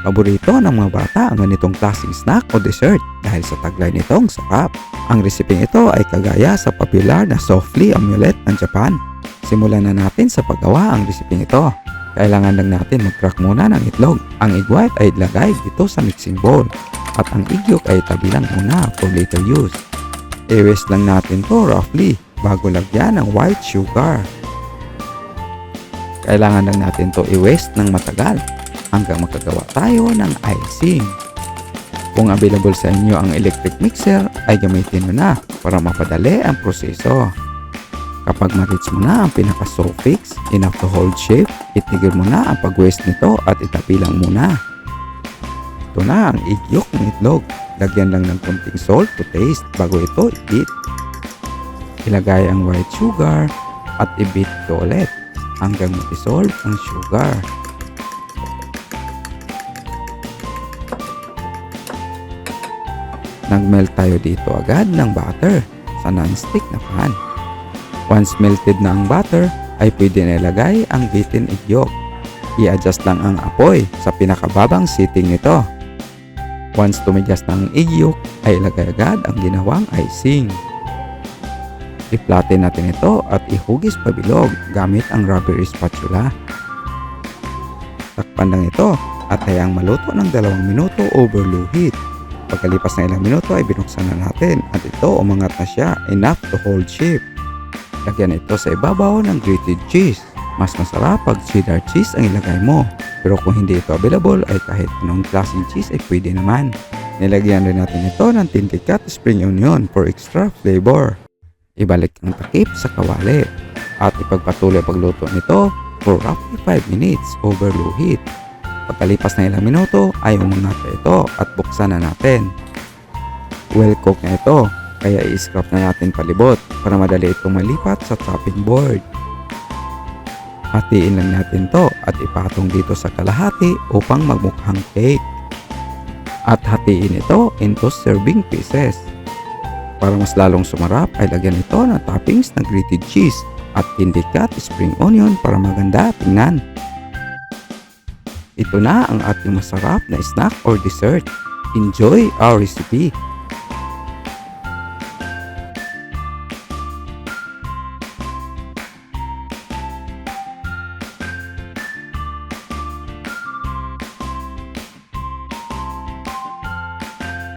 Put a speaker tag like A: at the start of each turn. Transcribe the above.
A: Paborito ng mga bata ang ganitong klaseng snack o dessert dahil sa taglay nitong sarap. Ang resepeng ito ay kagaya sa popular na softly omelette ng Japan. Simulan na natin sa paggawa ang resepeng ito. Kailangan lang natin mag-crack muna ng itlog. Ang egg white ay ilagay dito sa mixing bowl at ang egg yolk ay itabi lang muna for later use. I-whisk lang natin to roughly bago lagyan ng white sugar. Kailangan lang natin to i-whisk ng matagal hanggang makagawa tayo ng icing. Kung available sa inyo ang electric mixer ay gamitin mo na para mapadali ang proseso. Kapag ma-reach mo na ang pinaka-suffix, enough to hold shape, itigil mo na ang pag-whisk nito at itabi lang muna. Ito na ang egg yolk ng itlog. Lagyan lang ng konting salt to taste bago ito i-beat. Ilagay ang white sugar at i-beat ito ulit hanggang ma-dissolve ang sugar. Nag-melt tayo dito agad ng butter sa non-stick na pan. Once melted na ang butter, ay pwede na ilagay ang beaten egg yolk. I-adjust lang ang apoy sa pinakababang setting nito. Once tumigas na ang egg yolk, ay ilagay agad ang ginawang icing. I-flatten natin ito at ihugis pabilog gamit ang rubber spatula. Takpan lang ito at hayang maluto ng 2 minuto over low heat. Pagkalipas ng ilang minuto ay binuksan na natin at ito umangat na siya enough to hold shape. Lagyan ito sa ibabaw ng grated cheese. Mas masarap pag cheddar cheese ang ilagay mo. Pero kung hindi ito available ay kahit anong klaseng cheese ay pwede naman. Nilagyan rin natin ito ng tinted cut spring onion for extra flavor. Ibalik ang takip sa kawali at ipagpatuloy pagluto nito for roughly 5 minutes over low heat. Pagkalipas ng ilang minuto ay umangat na ito at buksan na natin. Well cooked na ito kaya i-scrap na natin palibot para madali itong malipat sa chopping board. Hatiin lang natin to at ipatong dito sa kalahati upang magmukhang cake. At hatiin ito into serving pieces. Para mas lalong sumarap ay lagyan ito ng toppings ng grated cheese at tinted cut spring onion para maganda tingnan. Ito na ang ating masarap na snack or dessert. Enjoy our recipe!